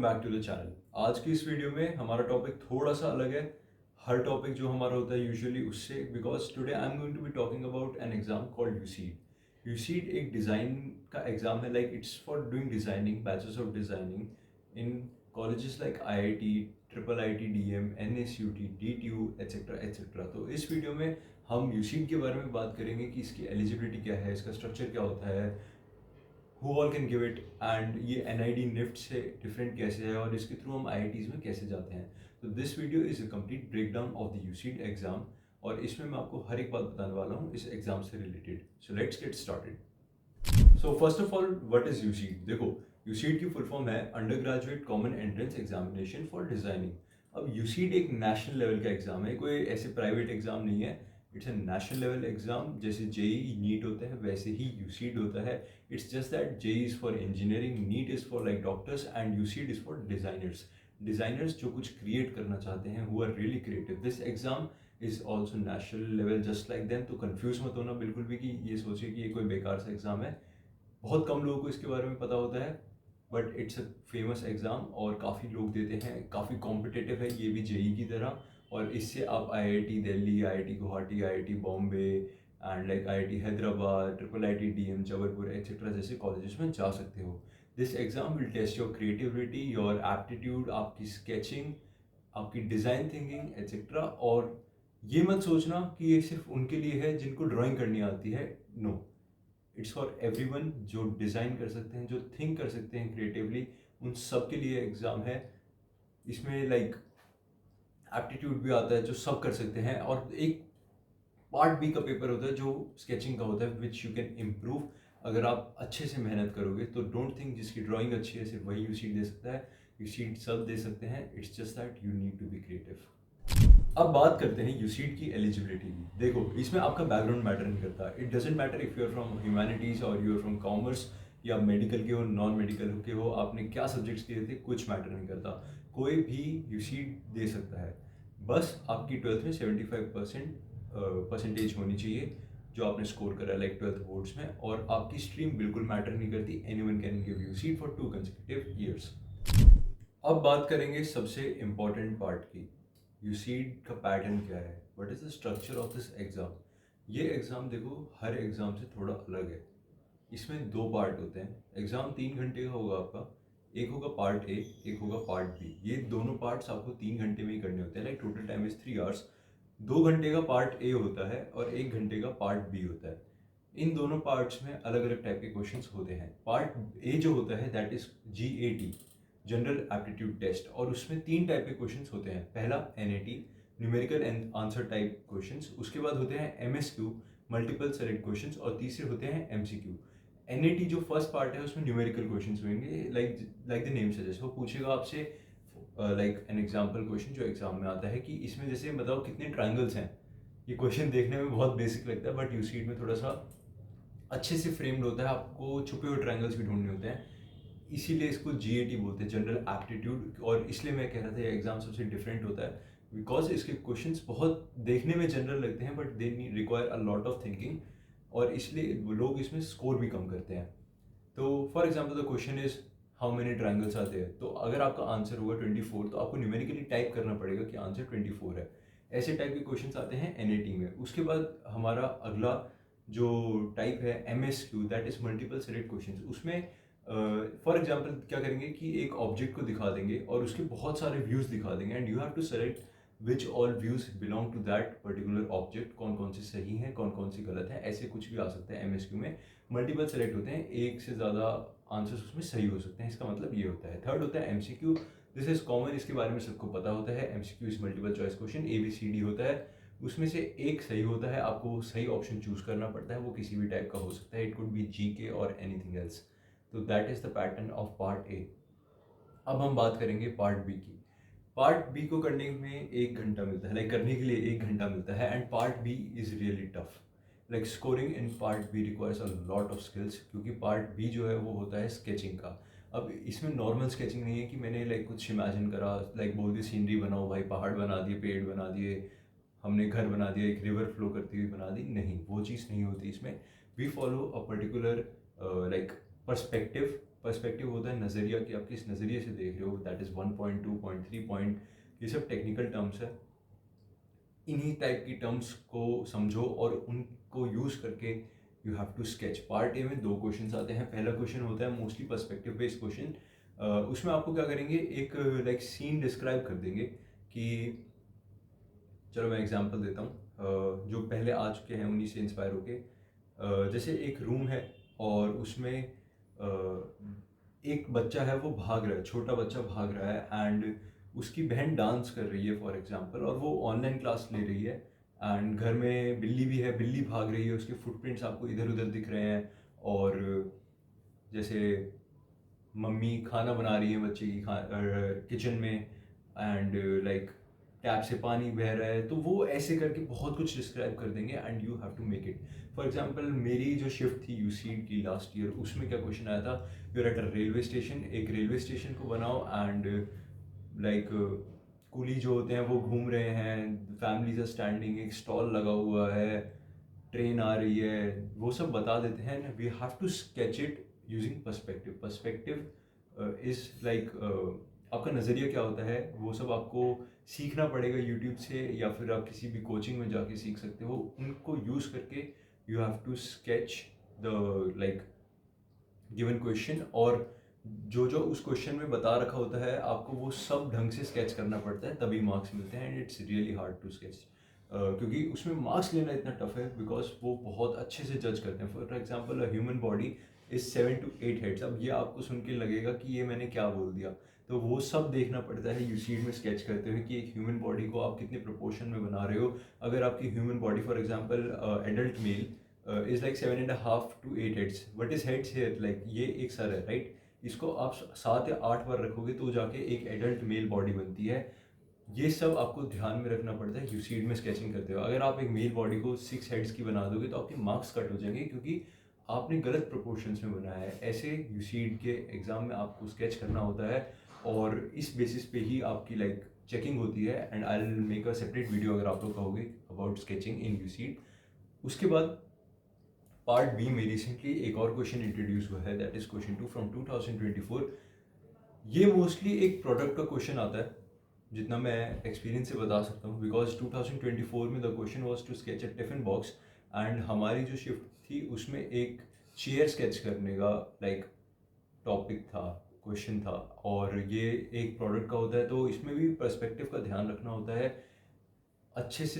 Back to the channel. आज की इस वीडियो में हमारा टॉपिक थोड़ा सा अलग है। हर टॉपिक जो हमारा होता है यूजुअली उससे, because today I am going to be talking about an exam called UCEED. UCEED एक डिज़ाइन का एग्जाम है, like it's for doing designing, bachelors of designing in colleges like IIT, triple IT, DM, NSUT, DTU etcetera etcetera. तो इस video में हम यूसीड के बारे में बात करेंगे कि इसकी एलिजिबिलिटी क्या है, इसका स्ट्रक्चर क्या होता है, who all can give it, and ये एनआईडी निफ्ट से डिफरेंट कैसे है और इसके थ्रू हम आईआईटीज़ में कैसे जाते हैं। तो this video is a complete breakdown of the UCEED exam, और इसमें मैं आपको हर एक बात बताने वाला हूँ इस एग्जाम से related. So let's get started. So first of all, what is UCEED? देखो, यूसीड की फुल फॉर्म है under graduate common entrance examination for designing. अब यूसीड एक नेशनल लेवल का एग्जाम है, कोई ऐसे प्राइवेट एग्जाम नहीं है। It's a national level exam. जैसे जेई नीट होता है वैसे ही यूसीड होता है। It's just that JEE is for engineering, NEET is for like doctors, and UCEED is for designers. Designers जो कुछ क्रिएट करना चाहते हैं, who are really creative. This exam is also national level just like them. तो confuse मत होना बिल्कुल भी कि ये सोचिए कि ये कोई बेकार सा एग्जाम है। बहुत कम लोगों को इसके बारे में पता होता है, but it's a famous exam और काफ़ी लोग देते हैं, काफ़ी कॉम्पिटिटिव है ये भी जेई की तरह। और इससे आप IIT Delhi, IIT Guwahati, IIT Bombay and like IIT Hyderabad, triple IT DM, Jabalpur et cetera जैसे कॉलेजेस में जा सकते हो। This exam will test your creativity, your aptitude, आपकी स्केचिंग, आपकी डिज़ाइन थिंकिंग एक्सेट्रा। और ये मत सोचना कि ये सिर्फ उनके लिए है जिनको ड्राइंग करनी आती है। नो, इट्स फॉर एवरीवन जो डिज़ाइन कर सकते हैं, जो थिंक कर सकते हैं क्रिएटिवली, उन सब के लिए एग्ज़ाम है। इसमें लाइक एप्टीट्यूड भी आता है जो सब कर सकते हैं, और एक पार्ट बी का पेपर होता है जो स्केचिंग का होता है, विच यू कैन इम्प्रूव अगर आप अच्छे से मेहनत करोगे। तो डोंट थिंक जिसकी ड्राइंग अच्छी है सिर्फ वही यूसीड दे सकता है। यूसीड सब दे सकते हैं। It's just that you need to be creative. अब बात करते हैं यूसीड की एलिजिबिलिटी की। देखो, इसमें आपका बैकग्राउंड मैटर नहीं करता। It doesn't matter if you are from humanities और यू आर फ्रॉम कॉमर्स, या मेडिकल के हो, नॉन मेडिकल के हो, आपने क्या सब्जेक्ट्स किए थे, कुछ मैटर नहीं करता। कोई भी यूसीड दे सकता है। बस आपकी 12th में 75% परसेंटेज होनी चाहिए जो आपने स्कोर करा है लाइक 12th बोर्ड्स में, और आपकी स्ट्रीम बिल्कुल मैटर नहीं करती। Anyone can give UCEED for 2 consecutive years. अब बात करेंगे सबसे इम्पॉर्टेंट पार्ट की, यूसीड का पैटर्न क्या है, what is the structure of this exam. ये एग्जाम देखो हर एग्जाम से थोड़ा अलग है। इसमें 2 पार्ट होते हैं। एग्जाम 3 घंटे का होगा आपका। एक होगा पार्ट ए, एक होगा पार्ट बी। ये दोनों पार्ट्स आपको 3 घंटे में ही करने होते हैं, like total time is 3 hours. 2 घंटे का पार्ट ए होता है और 1 घंटे का पार्ट बी होता है। इन दोनों पार्ट्स में अलग अलग टाइप के क्वेश्चंस होते हैं। पार्ट ए जो होता है that is GAT, general aptitude test, और उसमें 3 टाइप के क्वेश्चंस होते हैं। पहला NAT, numerical and answer type questions. उसके बाद होते हैं एमएसक्यू, मल्टीपल सेलेक्ट क्वेश्चंस, और तीसरे होते हैं एमसीक्यू। एनएटी जो फर्स्ट पार्ट है उसमें न्यूमेरिकल क्वेश्चंस होंगे, लाइक द नेम सजेस्ट। वो पूछेगा आपसे लाइक एन एग्जाम्पल क्वेश्चन जो एग्जाम में आता है कि इसमें जैसे बताओ कितने ट्राइंगल्स हैं। ये क्वेश्चन देखने में बहुत बेसिक लगता है, बट यूसीड में थोड़ा सा अच्छे से फ्रेम्ड होता है। आपको छुपे हुए ट्रायंगल्स भी ढूंढने होते हैं, इसीलिए इसको जीएटी बोलते हैं, जनरल एप्टीट्यूड। और इसलिए मैं कह रहा था ये एग्जाम सबसे डिफरेंट होता है, बिकॉज इसके क्वेश्चंस बहुत देखने में जनरल लगते हैं, but they require a lot of thinking, और इसलिए लोग इसमें स्कोर भी कम करते हैं। तो for example the question is how many triangles आते हैं। तो अगर आपका आंसर होगा 24, तो आपको न्यूमेरिकली टाइप करना पड़ेगा कि आंसर 24 है। ऐसे टाइप के क्वेश्चंस आते हैं एनएटी में। उसके बाद हमारा अगला जो टाइप है MSQ, that is multiple select questions. उसमें फॉर एग्जाम्पल क्या करेंगे कि एक ऑब्जेक्ट को दिखा देंगे और उसके बहुत सारे व्यूज दिखा देंगे, and you have to select which all views belong to that particular object. कौन कौन से सही हैं, कौन कौन सी गलत है, ऐसे कुछ भी आ सकता है एमएसक्यू में। मल्टीपल सेलेक्ट होते हैं, एक से ज़्यादा आंसर्स उसमें सही हो सकते हैं, इसका मतलब ये होता है। थर्ड होता है एमसीक्यू। दिस इज कॉमन, इसके बारे में सबको पता होता है। MCQ is multiple choice question, ABCD होता है, उसमें से एक सही होता है, आपको सही ऑप्शन चूज करना पड़ता है, वो किसी भी टाइप का हो सकता है। इट कुड बी जीके और एनीथिंग एल्स। तो that is the pattern of part A. अब हम बात करेंगे पार्ट बी की। पार्ट बी को करने में 1 घंटा मिलता है, लाइक करने के लिए 1 घंटा मिलता है, and part B is really tough. Like scoring in part B requires a lot of skills, क्योंकि पार्ट बी जो है वो होता है स्केचिंग का। अब इसमें नॉर्मल स्केचिंग नहीं है कि मैंने लाइक कुछ इमेजिन करा, लाइक बोल दी सीनरी बनाओ भाई, पहाड़ बना दिए, पेड़ बना दिए, हमने घर बना दिया, एक रिवर फ्लो करती हुई बना दी। नहीं, वो चीज़ नहीं होती इसमें। We follow a particular like perspective, perspective होता है नज़रिया कि आप किस नज़रिए से देख रहे हो, that is 1 point, 2 point, 3 point, ये सब टेक्निकल टर्म्स है। इन्हीं टाइप की टर्म्स को समझो और उनको यूज़ करके you have to sketch. Part A में 2 क्वेश्चन आते हैं। पहला क्वेश्चन होता है मोस्टली पर्सपेक्टिव बेस्ड क्वेश्चन। उसमें आपको क्या करेंगे, एक लाइक सीन डिस्क्राइब कर देंगे कि चलो मैं एग्जांपल देता हूँ जो पहले आ चुके हैं उन्हीं से इंस्पायर होके। जैसे एक रूम है और उसमें एक बच्चा है, वो भाग रहा है, छोटा बच्चा भाग रहा है, एंड उसकी बहन डांस कर रही है फॉर एग्जांपल, और वो ऑनलाइन क्लास ले रही है। एंड घर में बिल्ली भी है, बिल्ली भाग रही है, उसके फुटप्रिंट्स आपको इधर उधर दिख रहे हैं। और जैसे मम्मी खाना बना रही है बच्चे की किचन में, एंड लाइक टैप से पानी बह रहा है, तो वो ऐसे करके बहुत कुछ डिस्क्राइब कर देंगे and you have to make it. For example मेरी जो शिफ्ट थी यूसीड की लास्ट ईयर, उसमें क्या क्वेश्चन आया था, you're at a railway station, एक रेलवे स्टेशन को बनाओ एंड लाइक कुली जो होते हैं वो घूम रहे हैं, फैमिलीज आर स्टैंडिंग, एक स्टॉल लगा हुआ है, ट्रेन आ रही है, वो सब बता देते हैं। We have to sketch it using perspective. Perspective is like आपका नज़रिया क्या होता है, वो सब आपको सीखना पड़ेगा यूट्यूब से, या फिर आप किसी भी कोचिंग में जाके सीख सकते हो। उनको यूज़ करके you have to sketch the like given question, और जो जो उस क्वेश्चन में बता रखा होता है आपको वो सब ढंग से स्केच करना पड़ता है, तभी मार्क्स मिलते हैं। And it's really hard to sketch, क्योंकि उसमें मार्क्स लेना इतना टफ है बिकॉज वो बहुत अच्छे से जज करते हैं। For example human body is 7 to 8 heads. अब ये आपको सुन के लगेगा कि ये मैंने क्या बोल दिया, तो वो सब देखना पड़ता है यूसीड में स्केच करते हुए कि एक ह्यूमन बॉडी को आप कितने प्रोपोर्शन में बना रहे हो। अगर आपकी human body for example adult male is like 7.5 to 8 heads, what is heads here, like ये एक सर है राइट, इसको आप 7 या 8 बार रखोगे तो जाके एक एडल्ट मेल बॉडी बनती है। ये सब आपको ध्यान में रखना पड़ता है यूसीड में स्केचिंग करते हो। अगर आप एक मेल बॉडी को 6 हेड्स की बना दोगे तो आपके मार्क्स कट हो जाएंगे, क्योंकि आपने गलत प्रोपोर्शंस में बनाया है। ऐसे यूसीड के एग्जाम में आपको स्केच करना होता है, और इस बेसिस पे ही आपकी लाइक चेकिंग होती है। And I will make a separate video अगर आप लोग कहोगे अबाउट स्केचिंग इन यूसीड। उसके बाद पार्ट बी में रिसेंटली एक और क्वेश्चन इंट्रोड्यूस हुआ है, दैट इज क्वेश्चन 2 फ्रॉम 2024। ये मोस्टली एक प्रोडक्ट का क्वेश्चन आता है, जितना मैं एक्सपीरियंस से बता सकता हूँ, बिकॉज 2024 में the question was to sketch a tiffin box, and हमारी जो शिफ्ट थी उसमें एक चेयर स्केच करने का लाइक टॉपिक था, क्वेश्चन था। और ये एक प्रोडक्ट का होता है, तो इसमें भी पर्सपेक्टिव का ध्यान रखना होता है। अच्छे से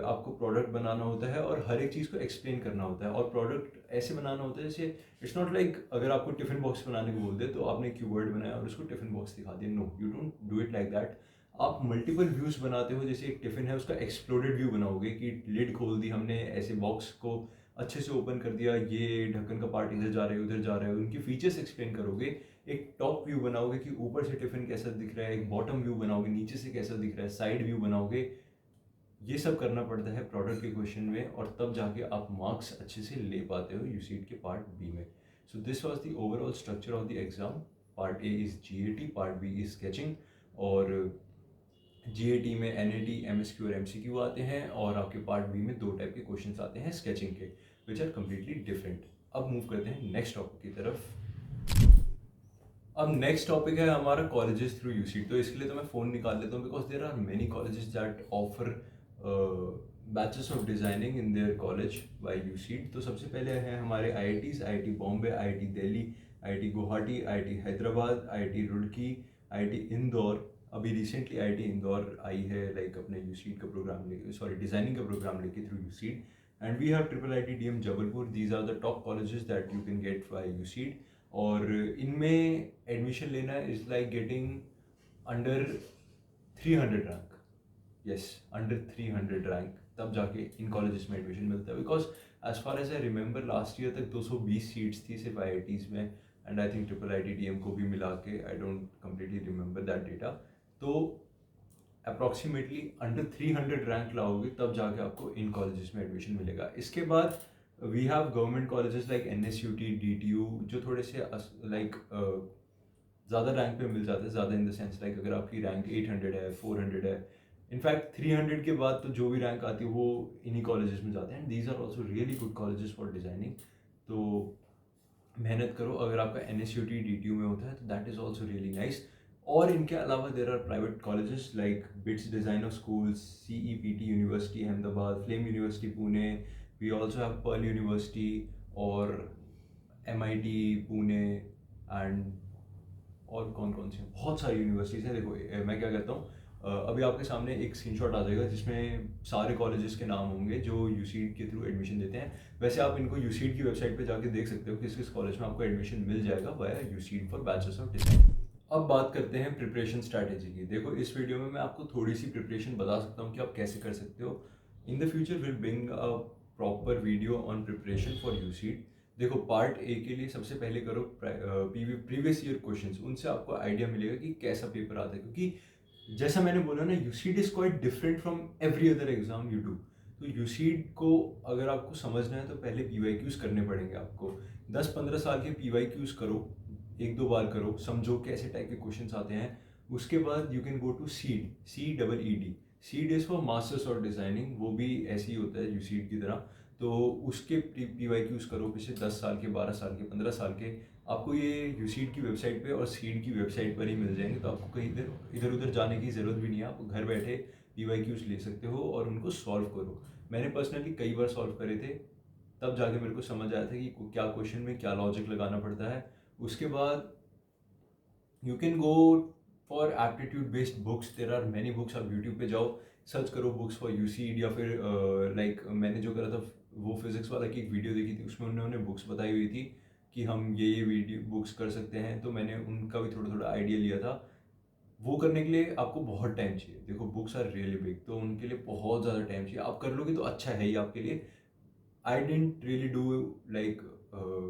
आपको प्रोडक्ट बनाना होता है और हर एक चीज़ को एक्सप्लेन करना होता है, और प्रोडक्ट ऐसे बनाना होता है जैसे इट्स नॉट लाइक अगर आपको टिफ़िन बॉक्स बनाने को बोल दे तो आपने कीवर्ड बनाया और उसको टिफ़िन बॉक्स दिखा दिया। No, you don't do it like that. आप मल्टीपल व्यूज़ बनाते हो, जैसे एक टिफ़िन है उसका एक्सप्लोडेड व्यू बनाओगे कि लिड खोल दी हमने, ऐसे बॉक्स को अच्छे से ओपन कर दिया, ये ढक्कन का पार्ट इधर जा रहा है उधर जा रहा है, उनकी फीचर्स एक्सप्लेन करोगे। एक टॉप व्यू बनाओगे कि ऊपर से टिफ़िन कैसा दिख रहा है, एक बॉटम व्यू बनाओगे नीचे से कैसा दिख रहा है, साइड व्यू बनाओगे। ये सब करना पड़ता है प्रोडक्ट के क्वेश्चन में, और तब जाके आप मार्क्स अच्छे से ले पाते हो यूसीड के पार्ट बी में। So this was the overall structure of the exam. Part A is GAT, part B is sketching, और जीएटी में एनएटी, एमएसक्यू और एमसीक्यू आते हैं, और आपके पार्ट बी में 2 टाइप के क्वेश्चन आते हैं स्केचिंग के, विच आर कम्प्लीटली डिफरेंट। अब मूव करते हैं नेक्स्ट टॉपिक की तरफ। अब नेक्स्ट टॉपिक है हमारा कॉलेजेस थ्रू यूसीड। तो इसके लिए तो मैं फ़ोन निकाल लेता हूँ, because there are many colleges that offer bachelors of designing in their college by UCEED. तो सबसे पहले हैं हमारे IITs, IIT Bombay, IIT Delhi, IIT Guwahati, IIT Hyderabad, IIT Roorkee, IIT Indore. अभी रिसेंटली आईआईटी इंदौर आई है लाइक अपने यूसीड का प्रोग्राम लेके, सॉरी डिज़ाइनिंग का प्रोग्राम लेके through UCEED. And we have triple IT DM Jabalpur. These are the top colleges that you can get by UCEED, और इनमें admission लेना is like getting under 300 rank. Yes, under 300 rank, तब जाके इन colleges में admission मिलता है। Because as far as I remember last year तक 220 सीट्स थी सिर्फ आईआईटीज़ में, and I think triple IT DM को भी मिला के, I don't completely remember that data. तो अप्रॉक्सीमेटली अंडर 300 रैंक लाओगे तब जाके आपको इन कॉलेजेस में एडमिशन मिलेगा। इसके बाद we have government colleges like NSUT, DTU, जो थोड़े से लाइक ज़्यादा रैंक पे मिल जाते हैं। ज़्यादा इन द सेंस लाइक अगर आपकी रैंक 800 है, 400 है, इनफैक्ट 300 के बाद तो जो भी रैंक आती है वो इन्हीं कॉलेजेस में जाते हैं। These are also really good colleges for designing. तो मेहनत करो। अगर आपका NSUT DTU में होता है तो that is also really nice. और इनके अलावा there are private colleges like BITS designer schools, CEPT university Ahmedabad, Flame University Pune, we also have Pearl University और MIT पुणे एंड और कौन कौन सी हैं? बहुत सारी यूनिवर्सिटीज़ हैं। देखो मैं क्या कहता हूँ, अभी आपके सामने एक स्क्रीनशॉट आ जाएगा जिसमें सारे कॉलेजेस के नाम होंगे जो यूसीड के थ्रू एडमिशन देते हैं। वैसे आप इनको यूसीड की वेबसाइट पे जाके देख सकते हो किस किस कॉलेज में आपको एडमिशन मिल जाएगा via UCEED for bachelors of design. अब बात करते हैं प्रिपरेशन स्ट्रैटेजी की। देखो इस वीडियो में मैं आपको थोड़ी सी प्रिपरेशन बता सकता हूँ कि आप कैसे कर सकते हो। In the future will bring a proper video on preparation for UCEED. देखो पार्ट ए के लिए सबसे पहले करो प्रीवियस ईयर क्वेश्चंस, उनसे आपको आइडिया मिलेगा कि कैसा पेपर आता है। क्योंकि जैसा मैंने बोला ना, UCEED is quite different from every other exam you do. तो यूसीड को अगर आपको समझना है तो पहले PYQs करने पड़ेंगे आपको। 10-15 साल के PYQs करो, एक दो बार करो, समझो कैसे टाइप के क्वेश्चंस आते हैं। उसके बाद you can go to CEED, CEED। CEED is for masters of designing, वो भी ऐसे ही होता है यूसीड की तरह। तो उसके PYQs करो पिछले 10 साल के, 12 साल के, 15 साल के। आपको ये यूसीड की वेबसाइट पे और सीड की वेबसाइट पर ही मिल जाएंगे। तो आपको कहीं इधर उधर जाने की ज़रूरत भी नहीं है। आप घर बैठे PYQs ले सकते हो और उनको सॉल्व करो। मैंने पर्सनली कई बार सॉल्व करे थे, तब जाके मेरे को समझ आया था कि क्या क्वेश्चन में क्या लॉजिक लगाना पड़ता है। उसके बाद you can go for aptitude based books, there are many books. आप यूट्यूब पे जाओ, सर्च करो बुक्स फॉर यूसीड, या फिर लाइक मैंने जो करा था वो फिजिक्स वाला की एक वीडियो देखी थी, उसमें उन्होंने बुक्स बताई हुई थी कि हम ये वीडियो बुक्स कर सकते हैं। तो मैंने उनका भी थोड़ा थोड़ा आइडिया लिया था। वो करने के लिए आपको बहुत टाइम चाहिए। देखो बुक्स आर रियली बिग, तो उनके लिए बहुत ज़्यादा टाइम चाहिए। आप कर लोगे तो अच्छा है ही आपके लिए। I didn't really do like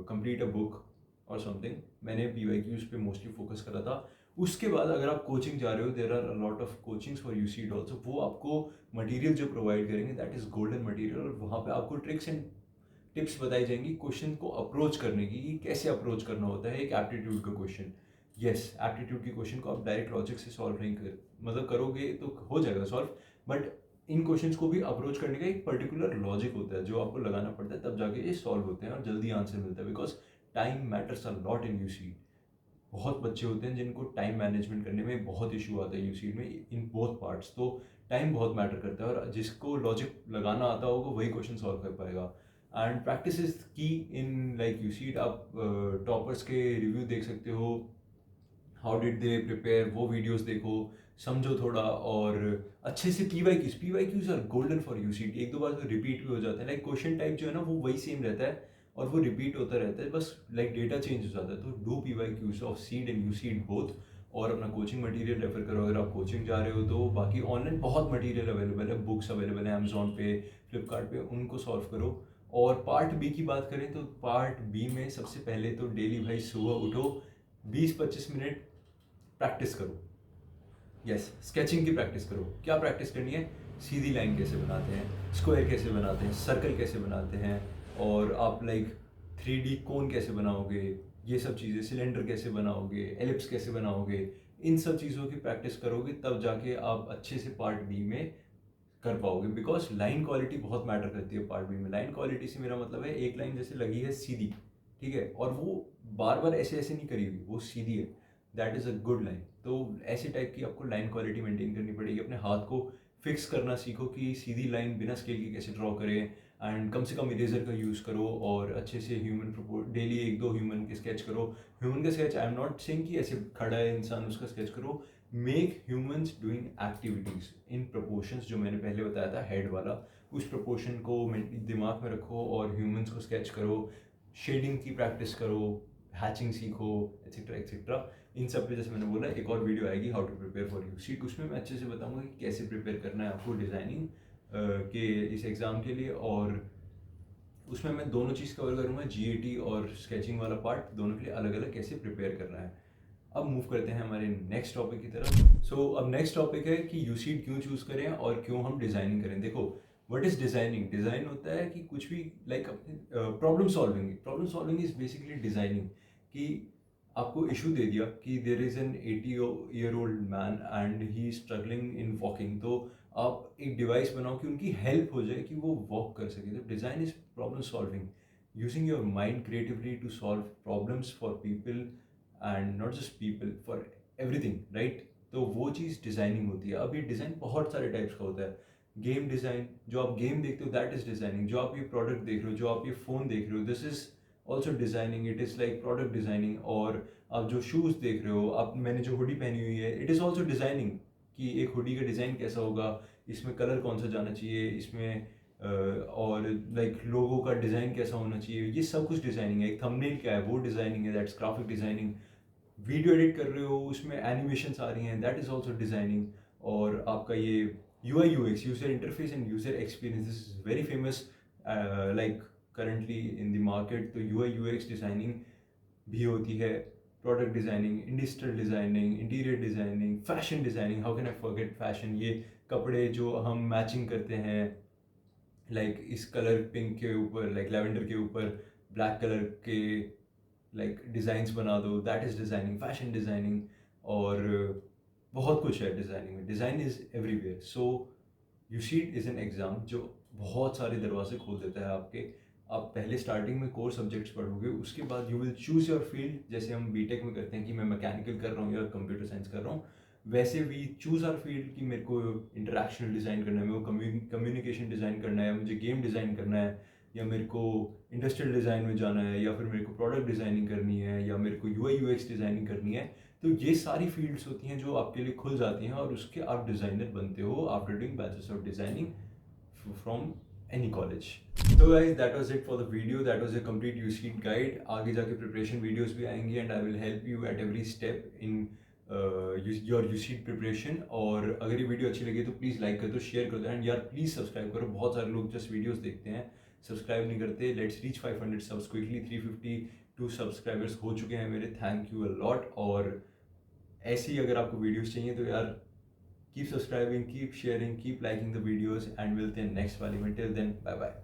complete a book और समथिंग। मैंने PYQs पे मोस्टली फोकस करा था। उसके बाद अगर आप कोचिंग जा रहे हो, there are a lot of coachings for UCEED also. वो आपको मटेरियल जो प्रोवाइड करेंगे दैट इज गोल्डन मटेरियल, और वहाँ पे आपको ट्रिक्स एंड टिप्स बताई जाएंगी क्वेश्चन को अप्रोच करने की, कि कैसे अप्रोच करना होता है एक एप्टीट्यूड का क्वेश्चन। यस, एप्टीट्यूड के क्वेश्चन को आप डायरेक्ट लॉजिक से सॉल्व नहीं कर मतलब करोगे तो हो जाएगा सॉल्व, बट इन क्वेश्चंस को भी अप्रोच करने का एक पर्टिकुलर लॉजिक होता है जो आपको लगाना पड़ता है, तब जाके ये सॉल्व होते हैं और जल्दी आंसर मिलता है। Because time matters a lot in UCEED. बहुत बच्चे होते हैं जिनको टाइम मैनेजमेंट करने में बहुत इशू आता है यूसीड में, इन बोथ पार्ट्स। तो टाइम बहुत मैटर करता है, और जिसको लॉजिक लगाना आता होगा वही क्वेश्चन सॉल्व कर पाएगा। एंड प्रैक्टिस इज की इन लाइक यूसीड। आप टॉपर्स के रिव्यू देख सकते हो, हाउ डिड दे प्रिपेयर, वो वीडियोस देखो, समझो थोड़ा। और अच्छे से PYQs are golden for UCT. एक दो बार तो रिपीट भी हो जाता है, लाइक क्वेश्चन टाइप जो है ना वो वही सेम रहता है और वो रिपीट होता रहता है, बस लाइक डेटा चेंज हो जाता है। तो do PYQs of CEED and UCEED both. और अपना कोचिंग मटेरियल रेफर करो अगर आप कोचिंग जा रहे हो तो। बाकी ऑनलाइन बहुत मटेरियल अवेलेबल है, बुक्स अवेलेबल है अमेजोन पे, फ्लिपकार्ट पे, उनको सॉल्व करो। और पार्ट बी की बात करें तो पार्ट बी में सबसे पहले तो डेली भाई सुबह उठो, 20-25 मिनट प्रैक्टिस करो। यस, स्केचिंग की प्रैक्टिस करो। क्या प्रैक्टिस करनी है? सीधी लाइन कैसे बनाते हैं, स्क्वायर कैसे बनाते हैं, सर्कल कैसे बनाते हैं, और आप लाइक 3D कोन कैसे बनाओगे, ये सब चीज़ें, सिलेंडर कैसे बनाओगे, एलिप्स कैसे बनाओगे। इन सब चीज़ों की प्रैक्टिस करोगे तब जाके आप अच्छे से पार्ट बी में कर पाओगे। बिकॉज लाइन क्वालिटी बहुत मैटर करती है पार्ट बी में। लाइन क्वालिटी से मेरा मतलब है एक लाइन जैसे लगी है सीधी, ठीक है, और वो बार बार ऐसे ऐसे नहीं करी हुई, वो सीधी है, that is a good line. तो ऐसे टाइप की आपको लाइन क्वालिटी मेंटेन करनी पड़ेगी। अपने हाथ को फिक्स करना सीखो कि सीधी लाइन बिना स्केल की कैसे ड्रॉ करें। एंड कम से कम इरेजर का यूज़ करो, और अच्छे से ह्यूमन डेली एक दो ह्यूमन के स्केच करो। ह्यूमन का sketch, I am not saying कि ऐसे खड़ा है इंसान उसका स्केच करो। Make humans doing activities in proportions, जो मैंने पहले बताया था हेड वाला, उस प्रपोर्शन को दिमाग में रखो और ह्यूमंस को स्केच करो। शेडिंग की प्रैक्टिस करो, हैचिंग सीखो, एक्सेट्रा एक्सेट्रा। इन सब पे जैसे मैंने बोला एक और वीडियो आएगी हाउ टू प्रिपेयर फॉर यूसीट, उसमें मैं अच्छे से बताऊंगा कि कैसे प्रिपेयर करना है आपको डिज़ाइनिंग के इस एग्ज़ाम के लिए। और उसमें मैं दोनों चीज़ कवर करूँगा, GAT और स्केचिंग वाला पार्ट, दोनों के लिए अलग अलग कैसे प्रिपेयर करना है। अब मूव करते हैं हमारे नेक्स्ट टॉपिक की तरफ। अब नेक्स्ट टॉपिक है कि यूसीड क्यों चूज़ करें और क्यों हम डिज़ाइनिंग करें। देखो व्हाट इज़ डिज़ाइनिंग? डिज़ाइन होता है कि कुछ भी like problem solving is basically designing. कि आपको इशू दे दिया कि there is an 80-year-old man and he struggling in walking, तो आप एक डिवाइस बनाओ कि उनकी हेल्प हो जाए कि वो वॉक कर सके। तो design is problem solving. using your mind creatively to solve problems for people, and not just people, for everything, right? तो वो चीज़ डिज़ाइनिंग होती है. अब ये डिज़ाइन बहुत सारे टाइप्स का होता है. गेम डिज़ाइन, जो आप गेम देखते हो दैट इज़ डिज़ाइनिंग. जो आप ये प्रोडक्ट देख रहे हो, जो आप ये फ़ोन देख रहे हो, this is also designing. It is like product designing. और आप जो शूज़ देख रहे हो, आप मैंने जो हुडी पहनी हुई है, इट इज़ ऑल्सो डिज़ाइनिंग. कि एक हुडी का डिज़ाइन कैसा होगा, इसमें कलर कौन सा जाना चाहिए, इसमें और लाइक लोगो का डिज़ाइन कैसा होना चाहिए, ये सब कुछ डिज़ाइनिंग है. एक थंबनेल क्या है, वो डिज़ाइनिंग है, that's graphic designing. Video edit कर रहे हो, उसमें एनिमेशंस आ रही हैं, दैट इज़ ऑल्सो डिज़ाइनिंग. और आपका ये UI UX, user interface and user experience, this is very famous like currently in the market. तो UI UX डिज़ाइनिंग भी होती है. Product designing, industrial designing, interior designing, fashion designing. How can I forget fashion? ये कपड़े जो हम matching करते हैं, लाइक इस कलर पिंक के ऊपर, लाइक लेवेंडर के ऊपर ब्लैक कलर के लाइक डिज़ाइंस बना दो, that is designing, fashion designing. और बहुत कुछ है डिज़ाइनिंग में. Design is everywhere. So UCEED is an exam जो बहुत सारे दरवाजे खोल देता है आपके. आप पहले स्टार्टिंग में कोर सब्जेक्ट्स पढ़ोगे, उसके बाद you will choose your field. जैसे हम बीटेक में करते हैं कि मैं मैकेनिकल कर रहा हूँ या कंप्यूटर साइंस कर रहा हूँ, वैसे वी चूज़ आर फील्ड कि मेरे को इंटरेक्शनल डिज़ाइन करना है, मेरे को कम्युनिकेशन डिज़ाइन करना है, मुझे गेम डिज़ाइन करना है, या मेरे को इंडस्ट्रियल डिज़ाइन में जाना है, या फिर मेरे को प्रोडक्ट डिज़ाइनिंग करनी है, या मेरे को UI UX डिज़ाइनिंग करनी है. तो ये सारी फील्ड्स होती हैं जो आपके लिए खुल जाती हैं, और उसके आप डिज़ाइनर बनते हो after doing bachelors of designing from any college. So guys, that was it for the video. That was a complete UCEED guide. आगे जाके preparation videos भी आएंगी, and I will help you at every step in your UCEED preparation. और अगर ये video अच्छी लगी तो प्लीज़ लाइक कर दो, शेयर कर दो, एंड यार प्लीज़ सब्सक्राइब करो. बहुत सारे लोग जस्ट वीडियोस देखते हैं, सब्सक्राइब नहीं करते. Let's reach 500 subs quickly. 352 subscribers हो चुके हैं मेरे. Thank you a lot. और ऐसी ही अगर आपको वीडियोस चाहिए तो यार keep subscribing, keep sharing, keep liking the videos, and we'll see you next volume. Until then, bye bye.